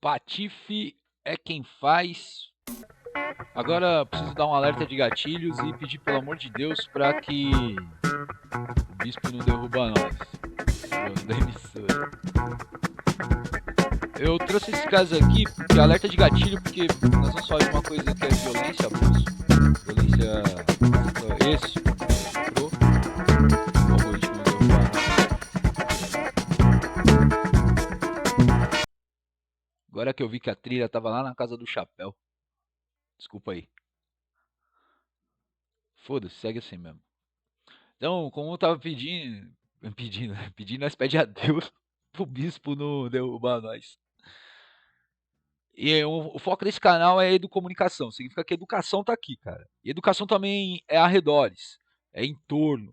Patife é quem faz. Agora preciso dar um alerta de gatilhos e pedir pelo amor de Deus para que o bispo não derruba nós, dono da emissora. Eu trouxe esse caso aqui porque alerta de gatilho, porque nós vamos falar de uma coisa que é violência, abuso, violência esse, pro, o algoritmo derrubar. Agora que eu vi que a trilha tava lá na casa do chapéu. Desculpa aí. Foda-se, segue assim mesmo. Então, como eu tava pedindo, nós pede a Deus pro bispo não derrubar nós. E o foco desse canal é educomunicação, significa que educação tá aqui, cara. E educação também é arredores, é entorno.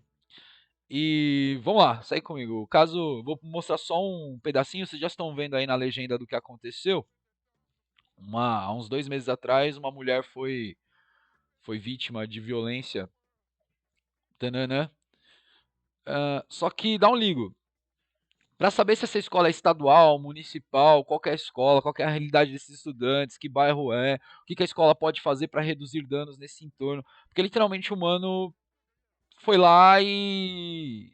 E vamos lá, segue comigo. O caso, vou mostrar só um pedacinho, vocês já estão vendo aí na legenda do que aconteceu. Há uns 2 meses atrás, uma mulher foi vítima de violência. Tananã. Só que dá um ligo. Para saber se essa escola é estadual, municipal, qual que é a escola, qual que é a realidade desses estudantes, que bairro é, o que a escola pode fazer para reduzir danos nesse entorno. Porque literalmente o mano foi lá e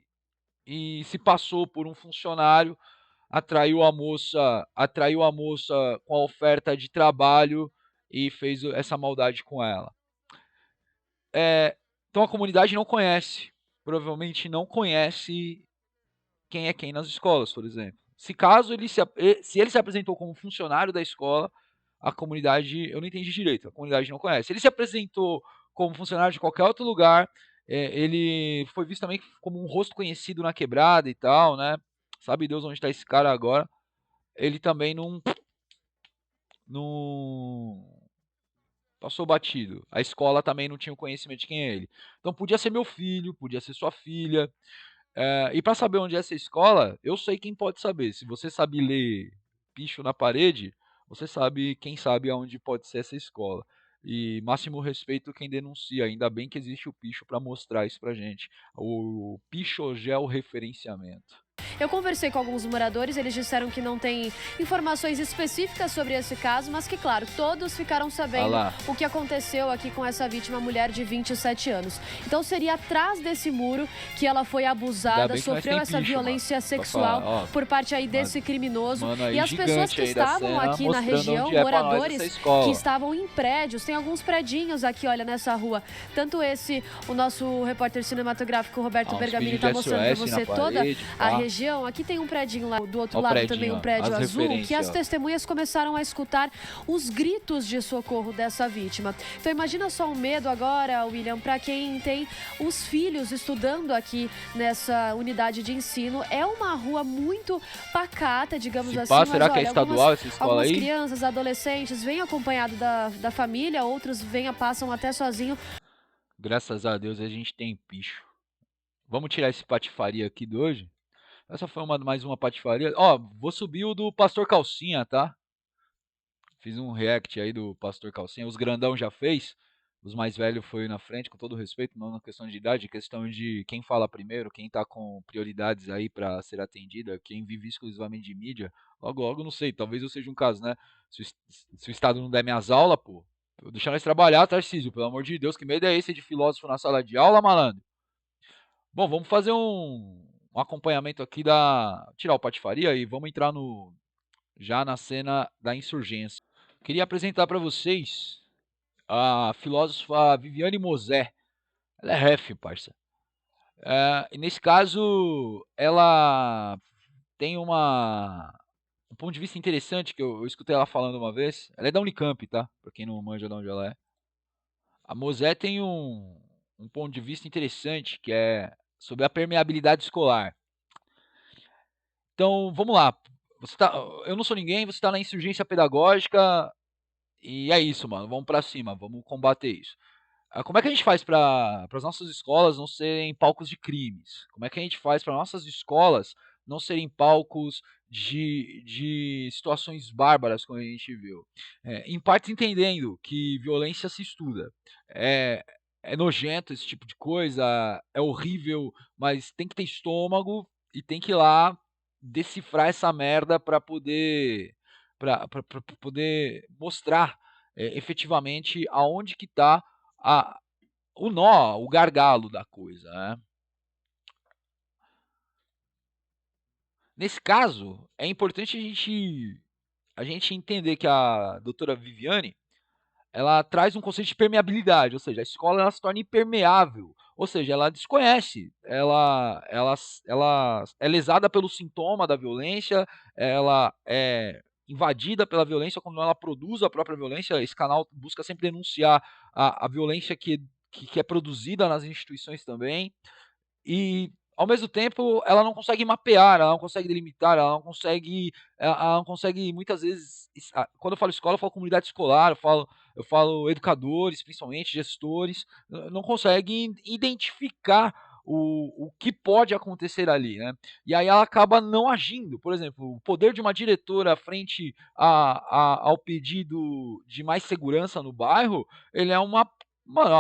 se passou por um funcionário, atraiu a moça com a oferta de trabalho e fez essa maldade com ela. Então a comunidade não conhece, provavelmente não conhece quem é quem nas escolas, por exemplo. Se caso se ele se apresentou como funcionário da escola, a comunidade, eu não entendi direito, a comunidade não conhece. Ele se apresentou como funcionário de qualquer outro lugar, ele foi visto também como um rosto conhecido na quebrada e tal, né? Sabe Deus onde está esse cara agora. Ele também não passou batido. A escola também não tinha o conhecimento de quem é ele. Então podia ser meu filho, podia ser sua filha. E para saber onde é essa escola, eu sei quem pode saber. Se você sabe ler picho na parede, você sabe quem sabe aonde pode ser essa escola. E máximo respeito quem denuncia. Ainda bem que existe o picho para mostrar isso pra gente. O picho georreferenciamento. Eu conversei com alguns moradores, eles disseram que não tem informações específicas sobre esse caso, mas que, claro, todos ficaram sabendo o que aconteceu aqui com essa vítima, mulher de 27 anos. Então seria atrás desse muro que ela foi abusada, sofreu essa violência sexual por parte aí desse criminoso. E as pessoas que estavam aqui na região, moradores que estavam em prédios, tem alguns predinhos aqui, olha, nessa rua. Tanto esse, o nosso repórter cinematográfico Roberto Bergamini está mostrando para você toda a região. Aqui tem um predinho lá, do outro lado também um prédio azul, que as testemunhas começaram a escutar os gritos de socorro dessa vítima. Então imagina só o medo agora, William, para quem tem os filhos estudando aqui nessa unidade de ensino. É uma rua muito pacata, digamos assim. Mas, será que é estadual essa escola aí? Algumas crianças, adolescentes, vêm acompanhado da família, outros passam até sozinho. Graças a Deus a gente tem picho. Vamos tirar esse patifaria aqui de hoje? Essa foi mais uma patifaria. Vou subir o do Pastor Calcinha, tá? Fiz um react aí do Pastor Calcinha. Os grandão já fez. Os mais velhos foi na frente, com todo respeito, não na questão de idade, questão de quem fala primeiro, quem tá com prioridades aí para ser atendida, quem vive exclusivamente de mídia. Logo, logo, não sei, talvez eu seja um caso, né? Se o Estado não der minhas aulas, pô, eu deixar nós trabalhar, Tarcísio, pelo amor de Deus, que medo é esse de filósofo na sala de aula, malandro? Bom, vamos fazer um acompanhamento aqui tirar o patifaria e vamos entrar já na cena da insurgência. Queria apresentar para vocês a filósofa Viviane Mosé. Ela é ref, parça. E nesse caso, ela tem um ponto de vista interessante que eu escutei ela falando uma vez. Ela é da Unicamp, tá? Para quem não manja de onde ela é. A Mosé tem um ponto de vista interessante que é sobre a permeabilidade escolar. Então, vamos lá. Eu não sou ninguém, você está na insurgência pedagógica e é isso, mano. Vamos para cima, vamos combater isso. Como é que a gente faz para as nossas escolas não serem palcos de crimes? Como é que a gente faz para nossas escolas não serem palcos de situações bárbaras, como a gente viu? Em parte entendendo que violência se estuda. É nojento esse tipo de coisa, é horrível, mas tem que ter estômago e tem que ir lá decifrar essa merda para poder para poder mostrar efetivamente aonde que está o nó, o gargalo da coisa, né? Nesse caso, é importante a gente entender que a doutora Viviane, ela traz um conceito de permeabilidade, ou seja, a escola ela se torna impermeável, ou seja, ela desconhece, ela é lesada pelo sintoma da violência, ela é invadida pela violência quando ela produz a própria violência. Esse canal busca sempre denunciar a violência que é produzida nas instituições também. E, ao mesmo tempo, ela não consegue mapear, ela não consegue delimitar, ela não consegue muitas vezes, quando eu falo escola, eu falo comunidade escolar, eu falo educadores, principalmente gestores, não conseguem identificar o que pode acontecer ali, né? E aí ela acaba não agindo. Por exemplo, o poder de uma diretora frente ao pedido de mais segurança no bairro, ele é uma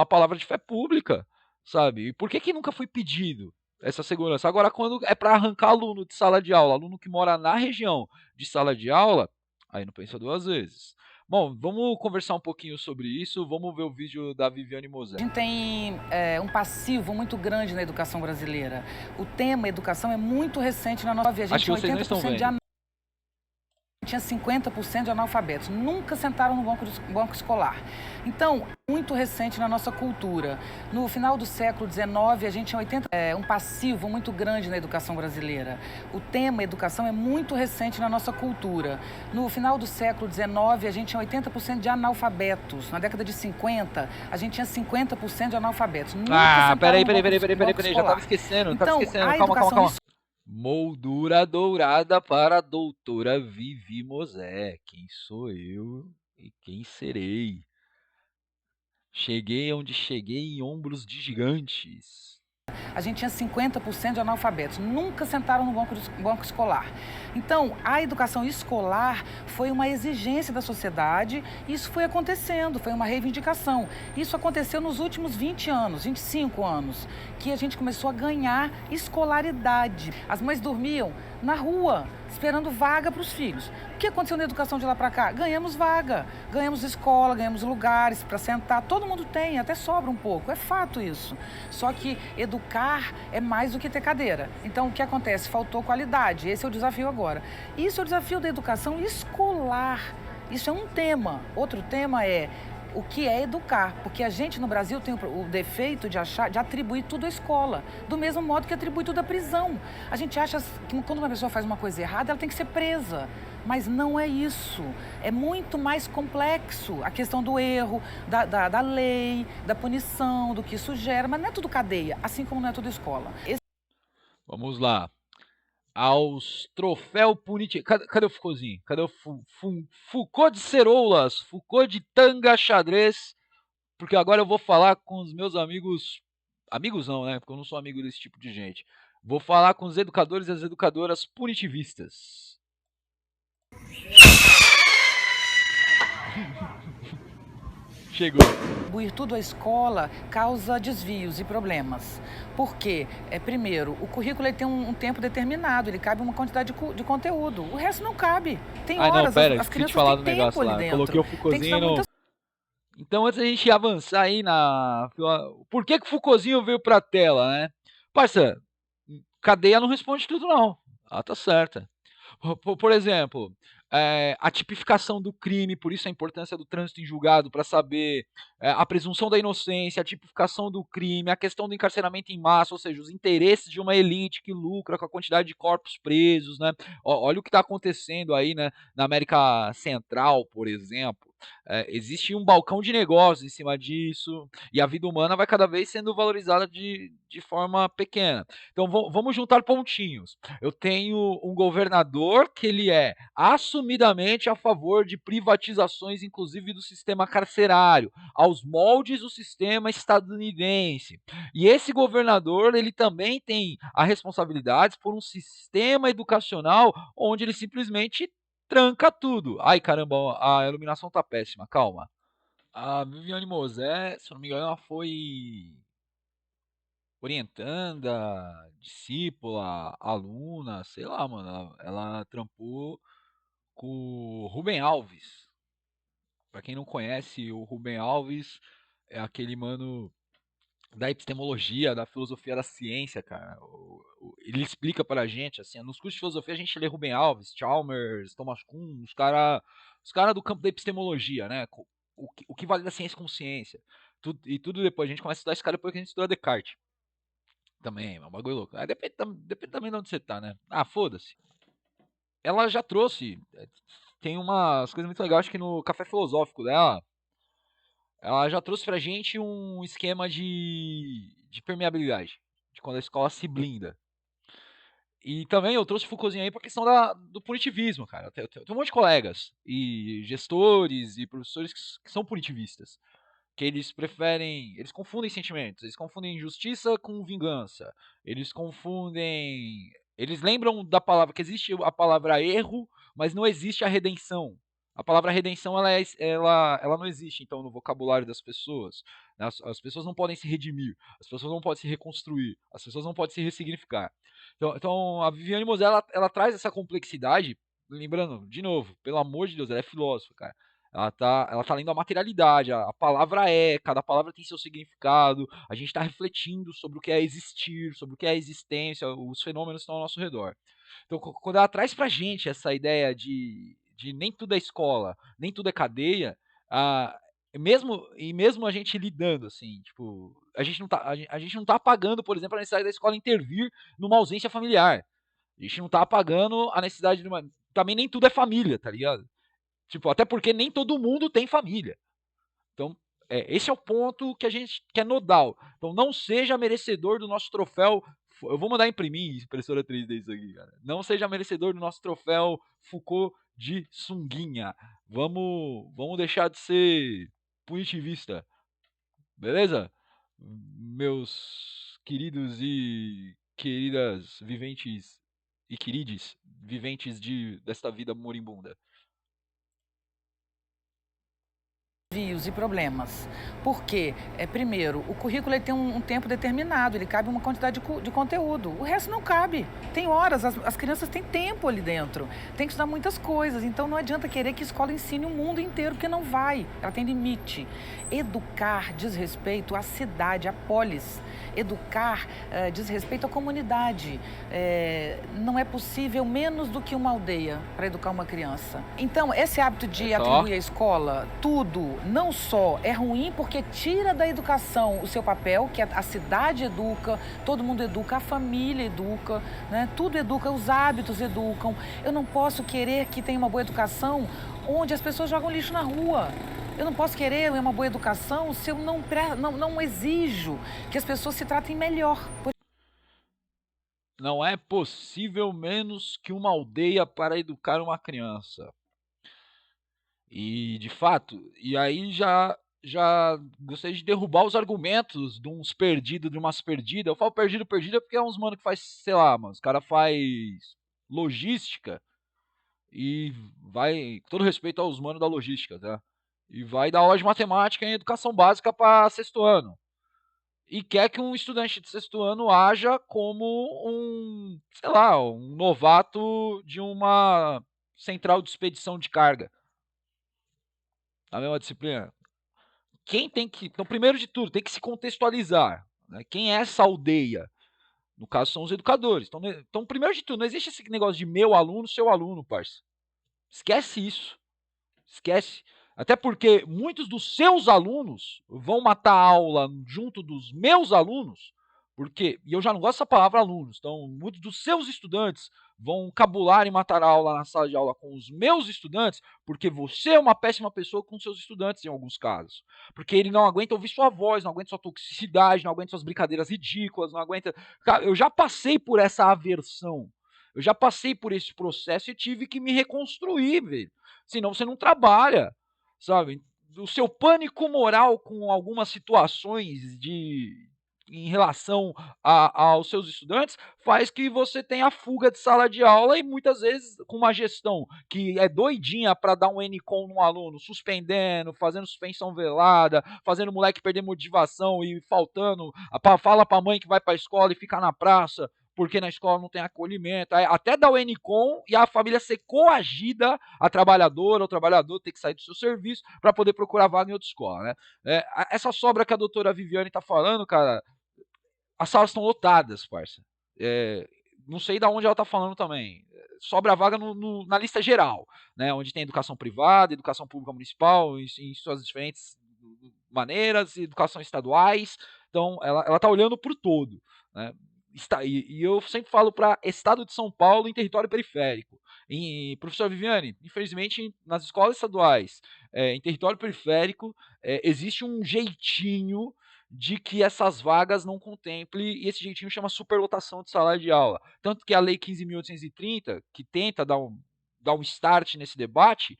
palavra de fé pública, sabe? E por que nunca foi pedido essa segurança? Agora, quando é para arrancar aluno de sala de aula, aluno que mora na região de sala de aula, aí não pensa duas vezes. Bom, vamos conversar um pouquinho sobre isso, vamos ver o vídeo da Viviane Mosé. A gente tem um passivo muito grande na educação brasileira. O tema educação é muito recente na nossa vida. A gente Acho que vocês não estão vendo. Tinha 50% de analfabetos, nunca sentaram no banco escolar. Então, muito recente na nossa cultura. No final do século XIX, a gente tinha um passivo muito grande na educação brasileira. O tema educação é muito recente na nossa cultura. No final do século XIX, a gente tinha 80% de analfabetos. Na década de 50, a gente tinha 50% de analfabetos. Peraí, já estava esquecendo, calma. Moldura dourada para a doutora Vivi Mosé. Quem sou eu e quem serei? Cheguei onde cheguei em ombros de gigantes. A gente tinha 50% de analfabetos, nunca sentaram no banco escolar. Então, a educação escolar foi uma exigência da sociedade e isso foi acontecendo, foi uma reivindicação. Isso aconteceu nos últimos 20 anos, 25 anos, que a gente começou a ganhar escolaridade. As mães dormiam na rua, esperando vaga para os filhos. O que aconteceu na educação de lá para cá? Ganhamos vaga, ganhamos escola, ganhamos lugares para sentar. Todo mundo tem, até sobra um pouco, é fato isso. Só que educar é mais do que ter cadeira. Então, o que acontece? Faltou qualidade, esse é o desafio agora. Isso é o desafio da educação escolar. Isso é um tema. Outro tema é o que é educar, porque a gente no Brasil tem o defeito de atribuir tudo à escola, do mesmo modo que atribui tudo à prisão. A gente acha que quando uma pessoa faz uma coisa errada, ela tem que ser presa, mas não é isso. É muito mais complexo a questão do erro, da lei, da punição, do que isso gera, mas não é tudo cadeia, assim como não é tudo escola. Vamos lá. Aos troféu punitivo. Cadê o Foucaultzinho? Cadê o Foucault de ceroulas? Foucault de tanga xadrez? Porque agora eu vou falar com os meus amigos. Amigos não, né? Porque eu não sou amigo desse tipo de gente. Vou falar com os educadores e as educadoras punitivistas. Chegou. Atribuir tudo à escola causa desvios e problemas. Por quê? Primeiro, o currículo ele tem um tempo determinado, ele cabe uma quantidade de conteúdo. O resto não cabe. Tem horas, não, pera, as crianças falar têm do tempo negócio ali lá. dentro. Coloquei o Foucaultzinho no... Então, antes da gente avançar aí na... Por que o Foucaultzinho veio pra tela, né? Parça, cadeia não responde tudo, não. Ah, tá certa. Por exemplo, a tipificação do crime, por isso a importância do trânsito em julgado, para saber a presunção da inocência, a tipificação do crime, a questão do encarceramento em massa, ou seja, os interesses de uma elite que lucra com a quantidade de corpos presos, né? Olha o que está acontecendo aí, né, na América Central, por exemplo. Existe um balcão de negócios em cima disso, e a vida humana vai cada vez sendo valorizada de forma pequena. Então vamos juntar pontinhos. Eu tenho um governador que ele é assumidamente a favor de privatizações, inclusive do sistema carcerário, aos moldes do sistema estadunidense. E esse governador, ele também tem a responsabilidade por um sistema educacional onde ele simplesmente tranca tudo. Ai, caramba, a iluminação tá péssima, calma. A Viviane Mosé, se eu não me engano, ela foi orientanda, discípula, aluna, sei lá, mano. Ela trampou com o Rubem Alves. Pra quem não conhece, o Rubem Alves é aquele mano da epistemologia, da filosofia da ciência, cara. Ele explica pra gente, assim, nos cursos de filosofia a gente lê Rubem Alves, Chalmers, Thomas Kuhn, os cara do campo da epistemologia, né? O que vale da ciência como ciência. Tudo depois, a gente começa a estudar esse cara depois que a gente estuda Descartes. Também, é um bagulho louco. Depende também de onde você tá, né? Ah, foda-se. Ela já trouxe, tem umas coisas muito legais, acho que no Café Filosófico dela, ela já trouxe pra gente um esquema de permeabilidade, de quando a escola se blinda. E também eu trouxe Foucaultzinho aí pra questão do punitivismo, cara. Tem um monte de colegas, e gestores, e professores que são punitivistas. Que eles confundem sentimentos, eles confundem justiça com vingança, eles lembram da palavra, que existe a palavra erro, mas não existe a redenção. A palavra redenção, ela não existe, então, no vocabulário das pessoas. Né? As pessoas não podem se redimir, as pessoas não podem se reconstruir, as pessoas não podem se ressignificar. Então a Viviane Mosé, ela traz essa complexidade, lembrando, de novo, pelo amor de Deus, ela é filósofa, cara. Ela tá lendo a materialidade, a palavra cada palavra tem seu significado, a gente está refletindo sobre o que é existir, sobre o que é a existência, os fenômenos estão ao nosso redor. Então, quando ela traz pra gente essa ideia de nem tudo é escola, nem tudo é cadeia, mesmo a gente lidando, assim, tipo, a gente não tá apagando, por exemplo, a necessidade da escola intervir numa ausência familiar. A gente não tá apagando a necessidade de uma. Também nem tudo é família, tá ligado? Tipo, até porque nem todo mundo tem família. Então, esse é o ponto que a gente quer nodal. Então, não seja merecedor do nosso troféu. Eu vou mandar imprimir impressora 3D isso aqui, cara. Não seja merecedor do nosso troféu Foucault de sunguinha. Vamos deixar de ser punitivista. Beleza? Meus queridos e queridas viventes e querides viventes desta vida moribunda. Desafios e problemas. Porque, primeiro, o currículo ele tem um tempo determinado, ele cabe uma quantidade de conteúdo. O resto não cabe. Tem horas, as crianças têm tempo ali dentro. Tem que estudar muitas coisas. Então não adianta querer que a escola ensine o mundo inteiro, porque não vai. Ela tem limite. Educar diz respeito à cidade, à polis. Educar diz respeito à comunidade. Não é possível menos do que uma aldeia para educar uma criança. Então, esse hábito de atribuir à escola tudo, não só é ruim porque tira da educação o seu papel, que a cidade educa, todo mundo educa, a família educa, né? Tudo educa, os hábitos educam. Eu não posso querer que tenha uma boa educação onde as pessoas jogam lixo na rua. Eu não posso querer uma boa educação se eu não exijo que as pessoas se tratem melhor. Não é possível menos que uma aldeia para educar uma criança. E, de fato, e aí já gostei de derrubar os argumentos de uns perdidos, de umas perdidas. Eu falo perdido porque é uns mano que faz, sei lá, mano, os cara faz logística e vai, com todo respeito aos manos da logística, tá? E vai dar aula de matemática em educação básica para sexto ano. E quer que um estudante de sexto ano haja como um, sei lá, um novato de uma central de expedição de carga. Na mesma disciplina. Então, primeiro de tudo, tem que se contextualizar. Né? Quem é essa aldeia? No caso, são os educadores. Então, primeiro de tudo, não existe esse negócio de meu aluno, seu aluno, parça. Esquece isso. Esquece. Até porque muitos dos seus alunos vão matar a aula junto dos meus alunos, e eu já não gosto dessa palavra alunos, então muitos dos seus estudantes vão cabular e matar a aula na sala de aula com os meus estudantes, porque você é uma péssima pessoa com seus estudantes em alguns casos. Porque ele não aguenta ouvir sua voz, não aguenta sua toxicidade, não aguenta suas brincadeiras ridículas, não aguenta... Cara, eu já passei por essa aversão. Eu já passei por esse processo e tive que me reconstruir, velho. Senão você não trabalha, sabe? O seu pânico moral com algumas situações em relação aos seus estudantes faz que você tenha fuga de sala de aula e muitas vezes com uma gestão que é doidinha para dar um NCOM no aluno, suspendendo, fazendo suspensão velada, fazendo o moleque perder motivação e faltando, fala pra mãe que vai pra escola e fica na praça porque na escola não tem acolhimento, até da UNCOM e a família ser coagida, a trabalhadora ou o trabalhador ter que sair do seu serviço para poder procurar vaga em outra escola, né? Essa sobra que a doutora Viviane tá falando, cara, as salas estão lotadas, parça. Não sei de onde ela tá falando também. Sobra vaga na lista geral, né? Onde tem educação privada, educação pública municipal, em suas diferentes maneiras, educação estaduais. Então, ela tá olhando pro todo, né? E eu sempre falo para estado de São Paulo em território periférico. Professor Viviane, infelizmente, nas escolas estaduais, em território periférico, existe um jeitinho de que essas vagas não contemplem, e esse jeitinho chama superlotação de sala de aula. Tanto que a Lei 15.830, que tenta dar um start nesse debate,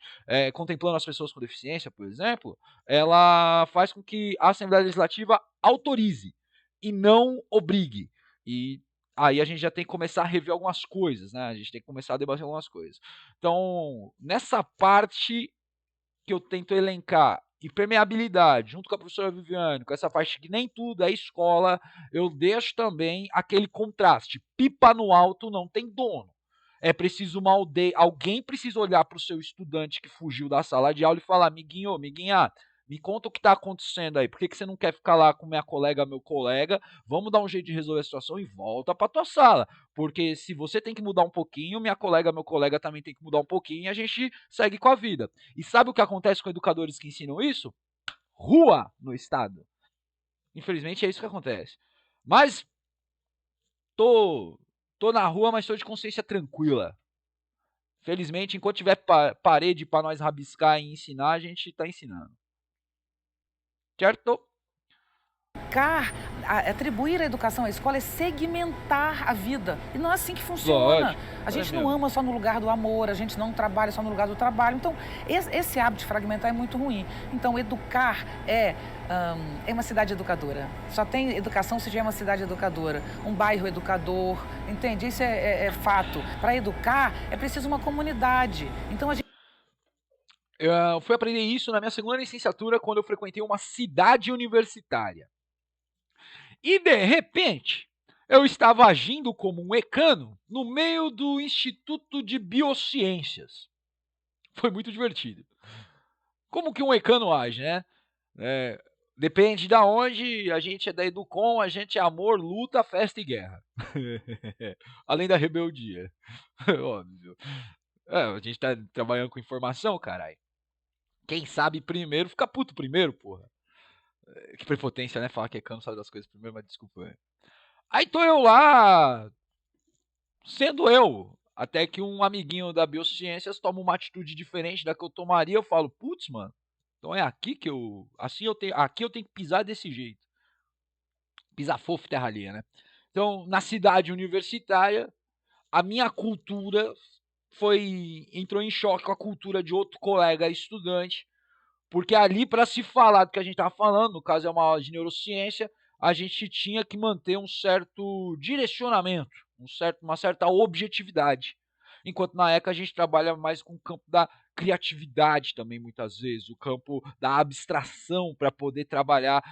contemplando as pessoas com deficiência, por exemplo, ela faz com que a Assembleia Legislativa autorize e não obrigue. E aí a gente já tem que começar a rever algumas coisas, né? A gente tem que começar a debater algumas coisas. Então, nessa parte que eu tento elencar, e permeabilidade, junto com a professora Viviane, com essa parte que nem tudo é escola, eu deixo também aquele contraste. Pipa no alto não tem dono. É preciso uma aldeia, alguém precisa olhar para o seu estudante que fugiu da sala de aula e falar: amiguinho, amiguinha, me conta o que está acontecendo aí. Por que você não quer ficar lá com minha colega, meu colega? Vamos dar um jeito de resolver a situação e volta para tua sala. Porque se você tem que mudar um pouquinho, minha colega, meu colega também tem que mudar um pouquinho e a gente segue com a vida. E sabe o que acontece com educadores que ensinam isso? Rua no estado. Infelizmente é isso que acontece. Mas tô na rua, mas tô de consciência tranquila. Felizmente, enquanto tiver parede para nós rabiscar e ensinar, a gente está ensinando. Certo? Atribuir a educação à escola é segmentar a vida. E não é assim que funciona. Lógico, a gente não ama só no lugar do amor, a gente não trabalha só no lugar do trabalho. Então, esse hábito de fragmentar é muito ruim. Então, educar é uma cidade educadora. Só tem educação se tiver uma cidade educadora, um bairro educador, entende? Isso é fato. Para educar, é preciso uma comunidade. Então, a gente... Eu fui aprender isso na minha segunda licenciatura, quando eu frequentei uma cidade universitária. E, de repente, eu estava agindo como um ecano no meio do Instituto de Biociências. Foi muito divertido. Como que um ecano age, né? Depende de onde, a gente é da Educom, a gente é amor, luta, festa e guerra. Além da rebeldia. Óbvio. A gente tá trabalhando com informação, caralho. Quem sabe primeiro fica puto primeiro, porra. Que prepotência, né? Falar que ecano sabe das coisas primeiro, mas desculpa. Aí tô eu lá, sendo eu. Até que um amiguinho da Biociências toma uma atitude diferente da que eu tomaria. Eu falo: putz, mano, então é aqui que aqui eu tenho que pisar desse jeito. Pisar fofo e terra alheia, né? Então, na cidade universitária, a minha cultura entrou em choque com a cultura de outro colega estudante, porque ali, para se falar do que a gente estava falando, no caso é uma aula de neurociência, a gente tinha que manter um certo direcionamento, uma certa objetividade. Enquanto na ECA a gente trabalha mais com o campo da criatividade também, muitas vezes, o campo da abstração para poder trabalhar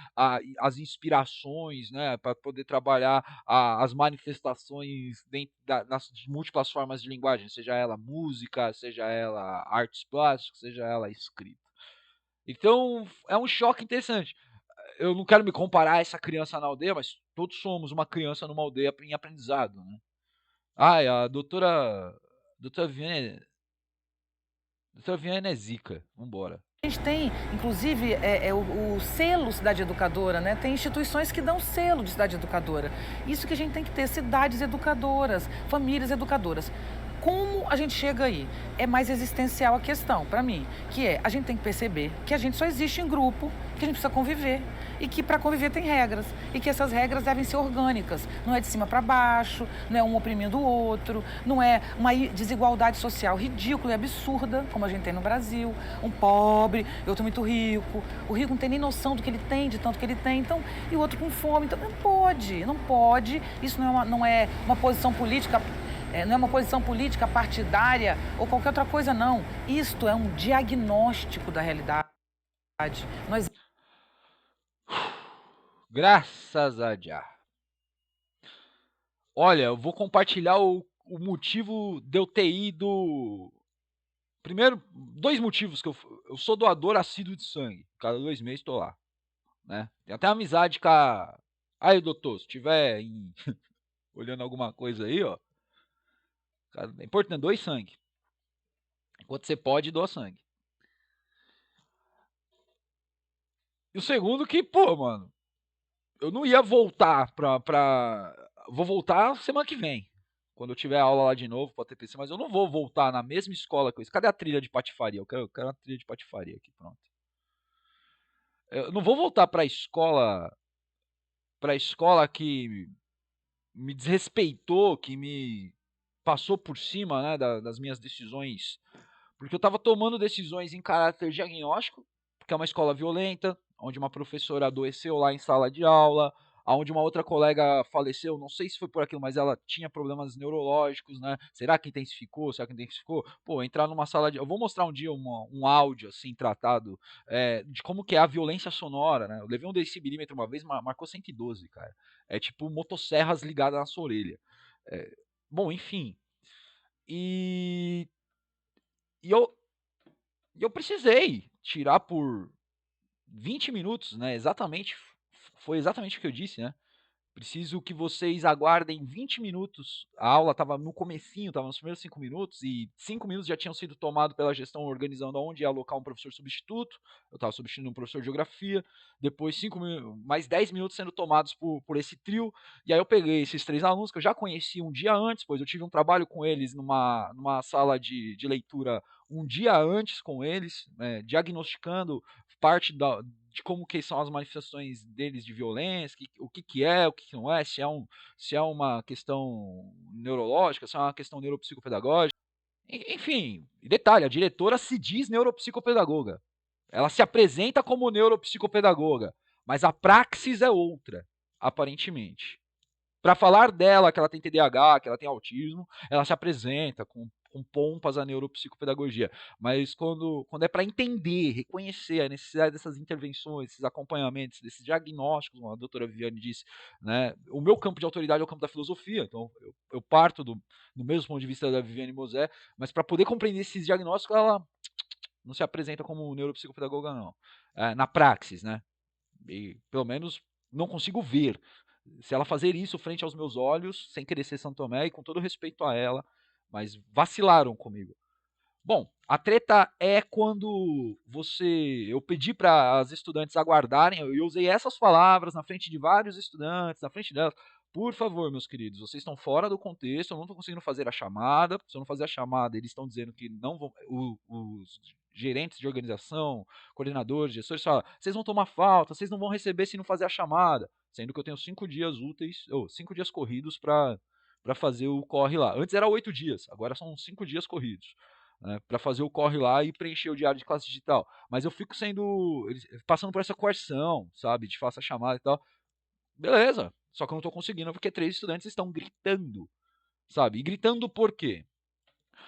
as inspirações, né, para poder trabalhar as manifestações dentro das múltiplas formas de linguagem, seja ela música, seja ela artes plásticas, seja ela escrita. Então, é um choque interessante. Eu não quero me comparar a essa criança na aldeia, mas todos somos uma criança numa aldeia em aprendizado, né? A doutora Viviane é zica. Vambora. A gente tem, inclusive, o selo Cidade Educadora, né? Tem instituições que dão selo de Cidade Educadora. Isso que a gente tem que ter, cidades educadoras, famílias educadoras. Como a gente chega aí? É mais existencial a questão, para mim, que a gente tem que perceber que a gente só existe em grupo, que a gente precisa conviver e que para conviver tem regras e que essas regras devem ser orgânicas, não é de cima para baixo, não é um oprimindo o outro, não é uma desigualdade social ridícula e absurda, como a gente tem no Brasil, um pobre e outro muito rico, o rico não tem nem noção do que ele tem, de tanto que ele tem, então, e o outro com fome, então não pode, isso não é uma posição política. Não é uma posição política partidária ou qualquer outra coisa, não. Isto é um diagnóstico da realidade. Graças a Deus. Olha, eu vou compartilhar o motivo de eu ter ido. Primeiro, 2 motivos que eu sou doador assíduo de sangue. Cada 2 meses estou lá, né. Tenho até amizade com a aí doutor, se tiver olhando alguma coisa aí, ó, cara, é importante, doe sangue. Enquanto você pode, doa sangue. E o segundo que, pô, mano, eu não ia voltar vou voltar semana que vem, quando eu tiver aula lá de novo pra TPC, mas eu não vou voltar na mesma escola que eu. Cadê a trilha de patifaria? Eu quero uma trilha de patifaria aqui, pronto. Eu não vou voltar pra escola que me desrespeitou, que me passou por cima, né, das minhas decisões, porque eu estava tomando decisões em caráter diagnóstico, porque é uma escola violenta, onde uma professora adoeceu lá em sala de aula, onde uma outra colega faleceu, não sei se foi por aquilo, mas ela tinha problemas neurológicos, né? Será que intensificou? Será que intensificou? Pô, entrar numa sala de. Eu vou mostrar um dia um áudio assim tratado de como que é a violência sonora, né? Eu levei um decibelímetro uma vez, marcou 112, cara. É tipo motosserras ligadas na sua orelha. É, bom, enfim. E, e eu precisei tirar por 20 minutos, né? Exatamente, foi exatamente o que eu disse, né? Preciso que vocês aguardem 20 minutos. A aula estava no comecinho, estava nos primeiros 5 minutos, e 5 minutos já tinham sido tomados pela gestão organizando onde ia alocar um professor substituto. Eu estava substituindo um professor de geografia. Depois, mais 10 minutos sendo tomados por esse trio. E aí eu peguei esses 3 alunos que eu já conhecia um dia antes, pois eu tive um trabalho com eles numa sala de leitura um dia antes com eles, diagnosticando parte de como que são as manifestações deles de violência, o que é, o que não é, se é uma questão neurológica, se é uma questão neuropsicopedagógica. Enfim, detalhe, a diretora se diz neuropsicopedagoga. Ela se apresenta como neuropsicopedagoga, mas a praxis é outra, aparentemente. Para falar dela que ela tem TDAH, que ela tem autismo, ela se apresenta com pompas a neuropsicopedagogia. Mas quando é para entender, reconhecer a necessidade dessas intervenções, esses acompanhamentos, desses diagnósticos, como a doutora Viviane disse, né? O meu campo de autoridade é o campo da filosofia, então eu parto do mesmo ponto de vista da Viviane Mosé, mas para poder compreender esses diagnósticos, ela não se apresenta como neuropsicopedagoga, não. Na praxis, né? E, pelo menos, não consigo ver. Se ela fazer isso frente aos meus olhos, sem querer ser São Tomé e com todo respeito a ela, mas vacilaram comigo. Bom, a treta é quando eu pedi para as estudantes aguardarem, eu usei essas palavras na frente de vários estudantes, na frente delas. Por favor, meus queridos, vocês estão fora do contexto, eu não estou conseguindo fazer a chamada. Se eu não fazer a chamada, eles estão dizendo que não vão. Os gerentes de organização, coordenadores, gestores falam: vocês vão tomar falta, vocês não vão receber se não fazer a chamada. Sendo que eu tenho 5 dias úteis, 5 dias corridos para fazer o corre lá. Antes era 8 dias, agora são 5 dias corridos. Né, para fazer o corre lá e preencher o diário de classe digital. Mas eu fico passando por essa coerção, sabe, de faça a chamada e tal. Beleza, só que eu não estou conseguindo porque 3 estudantes estão gritando, sabe? E gritando por quê?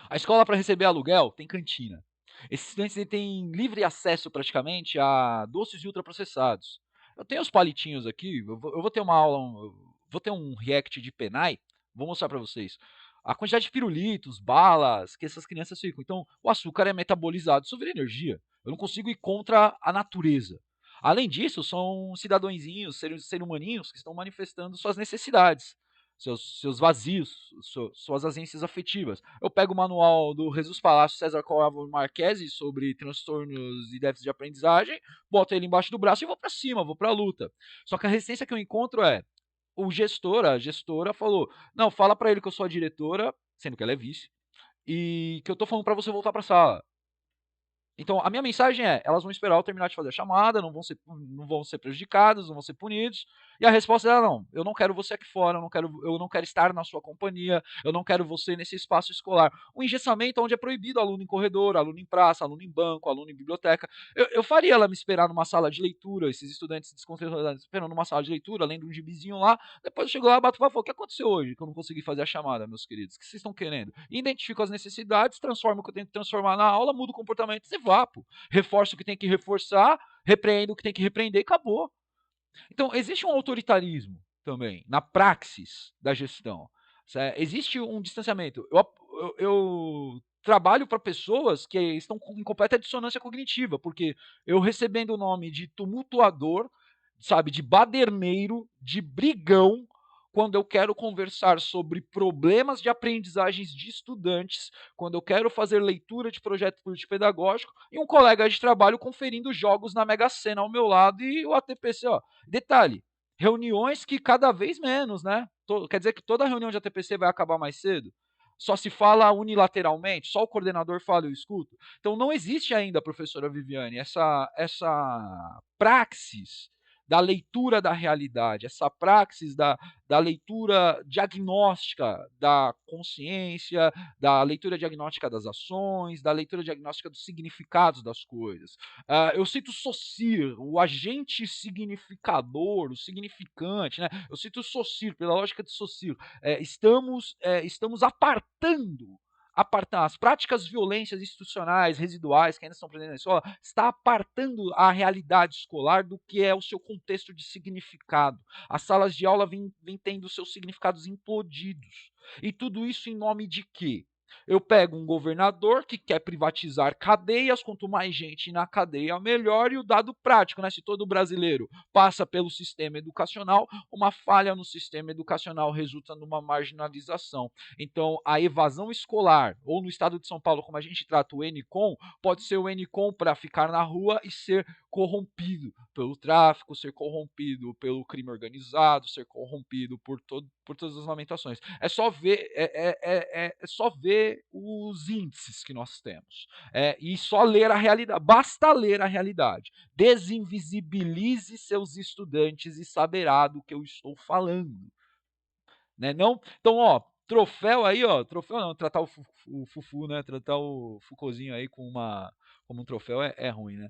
A escola, para receber aluguel, tem cantina. Esses estudantes têm livre acesso praticamente a doces e ultraprocessados. Eu tenho os palitinhos aqui, eu vou ter uma aula, vou ter um react de Penai, vou mostrar para vocês. A quantidade de pirulitos, balas que essas crianças ficam. Então, o açúcar é metabolizado, isso vira energia. Eu não consigo ir contra a natureza. Além disso, são cidadãozinhos, seres humaninhos que estão manifestando suas necessidades, seus vazios, suas ausências afetivas. Eu pego o manual do Jesus Palácio César Coelho Marquesi sobre transtornos e déficit de aprendizagem, boto ele embaixo do braço e vou para cima, vou para a luta. Só que a resistência que eu encontro é a gestora falou: "Não, fala para ele que eu sou a diretora", sendo que ela é vice, "e que eu tô falando para você voltar para a sala". Então, a minha mensagem é: elas vão esperar eu terminar de fazer a chamada, não vão ser prejudicadas, não vão ser punidos. E a resposta é: não, eu não quero você aqui fora, eu não quero estar na sua companhia, eu não quero você nesse espaço escolar. O engessamento onde é proibido aluno em corredor, aluno em praça, aluno em banco, aluno em biblioteca. Eu faria ela me esperar numa sala de leitura, esses estudantes descontrolados esperando numa sala de leitura, lendo um gibizinho lá. Depois eu chego lá, bato o papo: o que aconteceu hoje que eu não consegui fazer a chamada, meus queridos? O que vocês estão querendo? Identifico as necessidades, transformo o que eu tenho que transformar na aula, mudo o comportamento e vapo. Reforço o que tem que reforçar, repreendo o que tem que repreender e acabou. Então, existe um autoritarismo também na praxis da gestão. Existe um distanciamento. Eu trabalho para pessoas que estão em completa dissonância cognitiva, porque eu recebendo o nome de tumultuador, sabe, de baderneiro, de brigão, quando eu quero conversar sobre problemas de aprendizagens de estudantes, quando eu quero fazer leitura de projeto político-pedagógico, e um colega de trabalho conferindo jogos na Mega Sena ao meu lado e o ATPC, ó. Detalhe, reuniões que cada vez menos, né? Quer dizer que toda reunião de ATPC vai acabar mais cedo? Só se fala unilateralmente, só o coordenador fala e eu escuto. Então não existe ainda, professora Viviane, essa praxis da leitura da realidade, essa praxis da leitura diagnóstica da consciência, da leitura diagnóstica das ações, da leitura diagnóstica dos significados das coisas. Eu cito Saussure, o agente significador, o significante, né? Eu cito Saussure, pela lógica de Saussure. Estamos apartando as práticas violências institucionais, residuais, que ainda estão presentes na escola, está apartando a realidade escolar do que é o seu contexto de significado. As salas de aula vêm tendo seus significados implodidos. E tudo isso em nome de quê? Eu pego um governador que quer privatizar cadeias, quanto mais gente na cadeia, melhor, e o dado prático, né? Se todo brasileiro passa pelo sistema educacional, uma falha no sistema educacional resulta numa marginalização. Então, a evasão escolar, ou no estado de São Paulo, como a gente trata o ENICOM, pode ser o ENICOM para ficar na rua e ser corrompido pelo tráfico, ser corrompido pelo crime organizado, ser corrompido por todas as lamentações. É só ver os índices que nós temos. E só ler a realidade. Basta ler a realidade. Desinvisibilize seus estudantes e saberá do que eu estou falando. Né? Não, então, ó, troféu aí, ó, troféu não, tratar o Fufu, né? Tratar o Fucozinho aí como um troféu é ruim, né?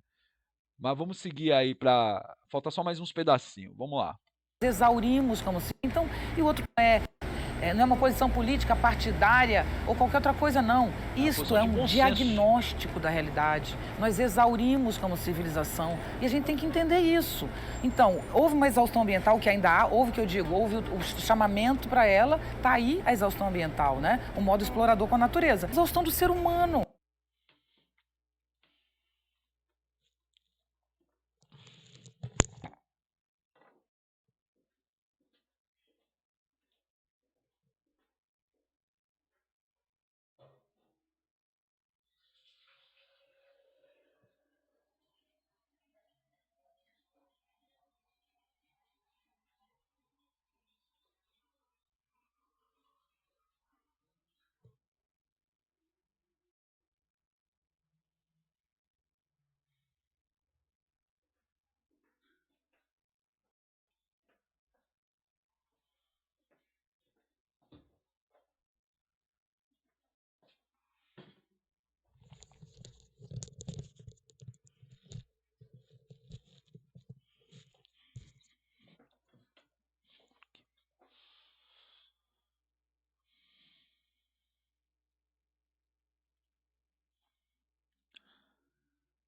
Mas vamos seguir aí para... Falta só mais uns pedacinhos. Vamos lá. Exaurimos como se... Então, e o outro não é uma posição política partidária ou qualquer outra coisa, não. Isto é um diagnóstico da realidade. Nós exaurimos como civilização e a gente tem que entender isso. Então, houve uma exaustão ambiental que ainda há, houve o chamamento para ela, está aí a exaustão ambiental, né? O modo explorador com a natureza. Exaustão do ser humano.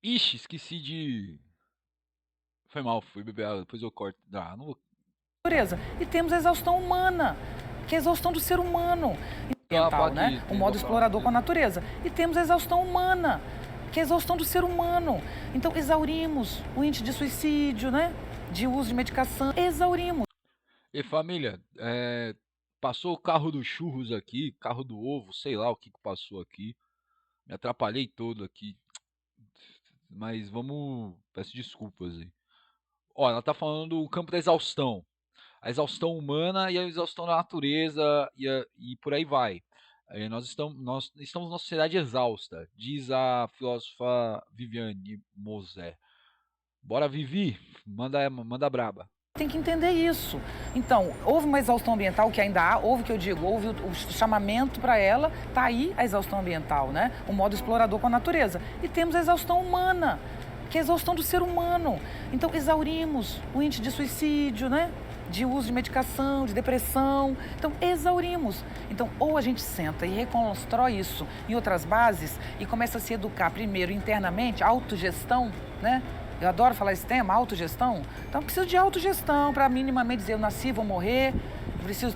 Ixi, esqueci de... Foi mal, fui beber água, depois eu corto. Não vou... E temos a exaustão humana, que é a exaustão do ser humano. Ambiental, né? O modo explorador com a natureza. E temos a exaustão humana, que é a exaustão do ser humano. Então, exaurimos o índice de suicídio, né? De uso de medicação. Exaurimos. E família, passou o carro dos churros aqui, carro do ovo, sei lá o que passou aqui. Me atrapalhei todo aqui. Mas vamos... Peço desculpas aí. Ó, ela tá falando do campo da exaustão. A exaustão humana e a exaustão da natureza e por aí vai. Nós estamos numa sociedade exausta, diz a filósofa Viviane Moser. Bora, Vivi, manda braba. Tem que entender isso. Então, houve uma exaustão ambiental que ainda há, houve o chamamento para ela, está aí a exaustão ambiental, né? O modo explorador com a natureza. E temos a exaustão humana, que é a exaustão do ser humano. Então, exaurimos o índice de suicídio, né? De uso de medicação, de depressão. Então, exaurimos. Então, ou a gente senta e reconstrói isso em outras bases e começa a se educar primeiro internamente, autogestão, né? Eu adoro falar esse tema, autogestão. Então, eu preciso de autogestão para minimamente dizer, eu nasci, vou morrer.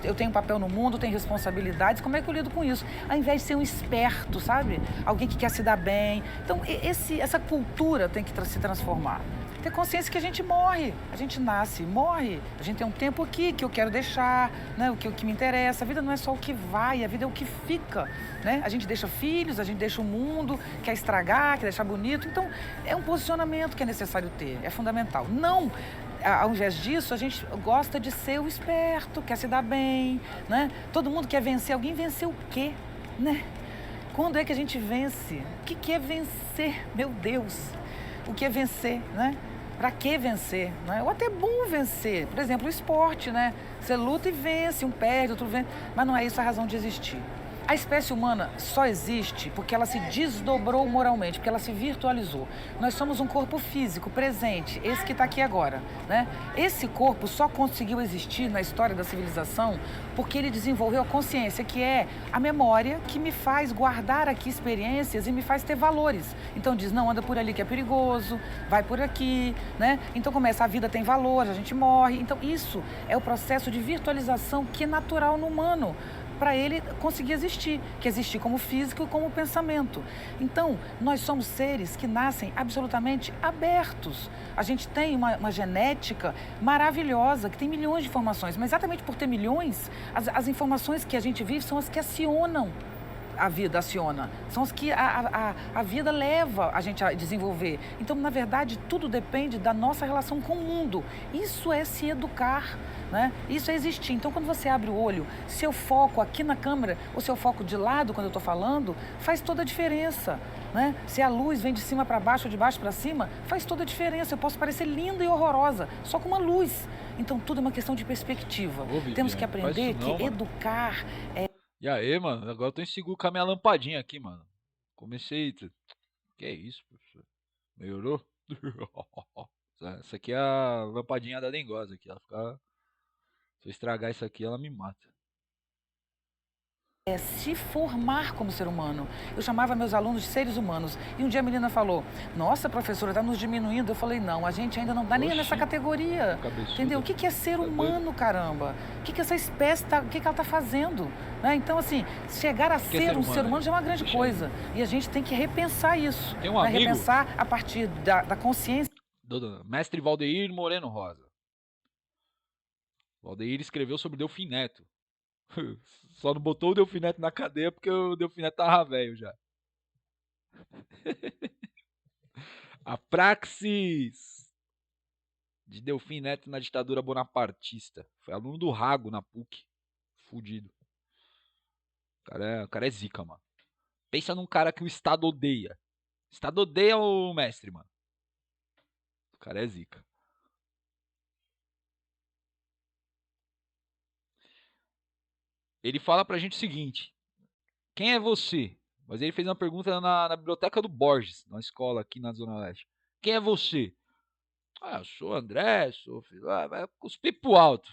eu tenho um papel no mundo, tenho responsabilidades, como é que eu lido com isso? Ao invés de ser um esperto, sabe? Alguém que quer se dar bem. Então, essa cultura tem que se transformar. Ter consciência que a gente morre, a gente nasce, morre. A gente tem um tempo aqui que eu quero deixar, né? O que me interessa. A vida não é só o que vai, a vida é o que fica, né? A gente deixa filhos, a gente deixa o mundo, quer estragar, quer deixar bonito. Então, é um posicionamento que é necessário ter, é fundamental. Não, ao invés disso, a gente gosta de ser o esperto, quer se dar bem, né? Todo mundo quer vencer. Alguém venceu o quê, né? Quando é que a gente vence? O que é vencer? Meu Deus! O que é vencer, né? Para que vencer? Né? Ou até bom vencer. Por exemplo, o esporte, né? Você luta e vence, um perde, outro vence. Mas não é isso a razão de existir. A espécie humana só existe porque ela se desdobrou moralmente, porque ela se virtualizou. Nós somos um corpo físico, presente, esse que está aqui agora, né? Esse corpo só conseguiu existir na história da civilização porque ele desenvolveu a consciência, que é a memória que me faz guardar aqui experiências e me faz ter valores. Então diz, não, anda por ali que é perigoso, vai por aqui, né? Então começa, a vida tem valor, a gente morre. Então isso é o processo de virtualização que é natural no humano, para ele conseguir existir, que existir como físico e como pensamento. Então, nós somos seres que nascem absolutamente abertos. A gente tem uma genética maravilhosa, que tem milhões de informações, mas exatamente por ter milhões, as informações que a gente vive são as que acionam a vida, são as que a vida leva a gente a desenvolver. Então, na verdade, tudo depende da nossa relação com o mundo. Isso é se educar, né? Isso é existir. Então, quando você abre o olho, seu foco aqui na câmera ou seu foco de lado, quando eu estou falando, faz toda a diferença, né? Se a luz vem de cima para baixo ou de baixo para cima, faz toda a diferença. Eu posso parecer linda e horrorosa, só com uma luz. Então, tudo é uma questão de perspectiva. Temos que aprender que educar é... E aí, mano, agora eu tô inseguro com a minha lampadinha aqui, mano. Comecei... Que é isso, professor? Melhorou? Essa aqui é a lampadinha da dengosa aqui. Ela fica... Se eu estragar isso aqui, ela me mata. É se formar como ser humano. Eu chamava meus alunos de seres humanos. E um dia a menina falou, nossa, professora, está nos diminuindo. Eu falei, não, a gente ainda não está nem nessa categoria. Entendeu? O que é ser humano, caramba? O que essa espécie está... O que ela está fazendo? Né? Então, assim, chegar a ser um ser humano já é uma grande coisa. E a gente tem que repensar isso. Tem um amigo... Repensar a partir da consciência. Do mestre Valdeir Moreno Rosa. Valdeir escreveu sobre Delfim Neto. Só não botou o Delfim Neto na cadeia porque o Delfim Neto tava velho já. A praxis de Delfim Neto na ditadura bonapartista. Foi aluno do Rago na PUC. Fudido. O cara é zica, mano. Pensa num cara que o Estado odeia. O Estado odeia o mestre, mano. O cara é zica. Ele fala pra gente o seguinte: quem é você? Mas ele fez uma pergunta na biblioteca do Borges, na escola aqui na Zona Leste. Quem é você? Ah, eu sou André, sou filho. Vai cuspir pro alto.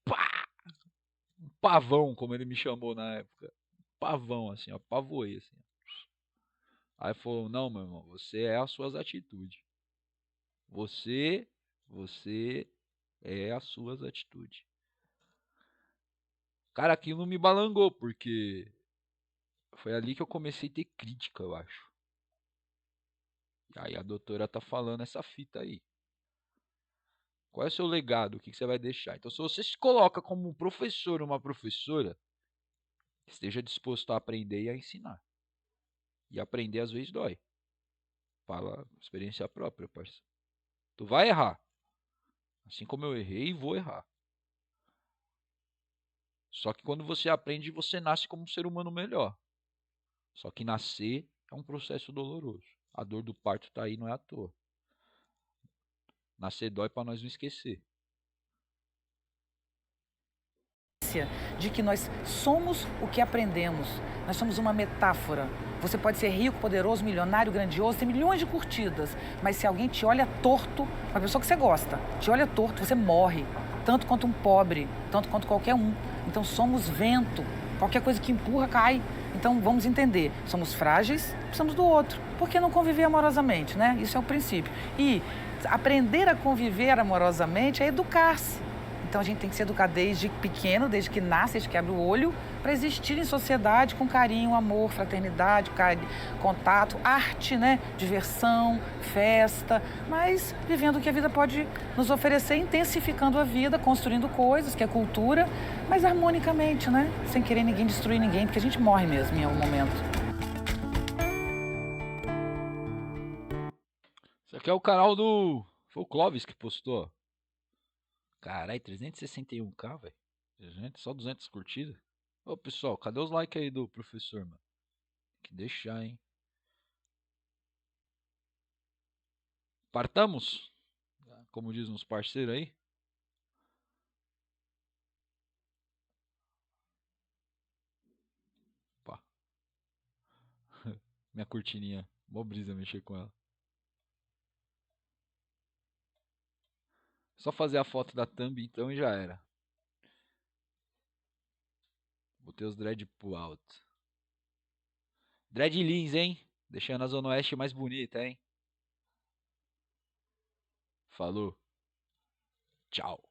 Pá! Um pavão, como ele me chamou na época. Pavão, assim, ó. Pavoei, assim. Aí falou, não, meu irmão, você é as suas atitudes. Você é as suas atitudes. Cara, aquilo me balangou, porque foi ali que eu comecei a ter crítica, eu acho. E aí a doutora tá falando essa fita aí. Qual é o seu legado? O que você vai deixar? Então, se você se coloca como um professor ou uma professora, esteja disposto a aprender e a ensinar. E aprender às vezes dói. Fala experiência própria, parceiro. Tu vai errar. Assim como eu errei, vou errar. Só que quando você aprende, você nasce como um ser humano melhor. Só que nascer é um processo doloroso. A dor do parto tá aí, não é à toa. Nascer dói para nós não esquecer. De que nós somos o que aprendemos. Nós somos uma metáfora. Você pode ser rico, poderoso, milionário, grandioso, ter milhões de curtidas, mas se alguém te olha torto, uma pessoa que você gosta, te olha torto, você morre. Tanto quanto um pobre, tanto quanto qualquer um. Então somos vento. Qualquer coisa que empurra, cai. Então vamos entender. Somos frágeis, precisamos do outro. Por que não conviver amorosamente, né? Isso é o princípio. E aprender a conviver amorosamente é educar-se. Então a gente tem que se educar desde pequeno, desde que nasce, desde que abre o olho, para existir em sociedade com carinho, amor, fraternidade, contato, arte, né? Diversão, festa, mas vivendo o que a vida pode nos oferecer, intensificando a vida, construindo coisas, que é cultura, mas harmonicamente, né? Sem querer ninguém destruir ninguém, porque a gente morre mesmo em algum momento. Isso aqui é o canal do... Foi o Clóvis que postou. Caralho, 361k, velho. Só 200 curtidas. Ô, pessoal, cadê os likes aí do professor, mano? Tem que deixar, hein? Partamos? Como dizem uns parceiros aí. Opa. Minha cortininha. Mó brisa mexer com ela. Só fazer a foto da thumb então e já era. Botei os dread pro alto. Dread Lins, hein? Deixando a Zona Oeste mais bonita, hein? Falou. Tchau.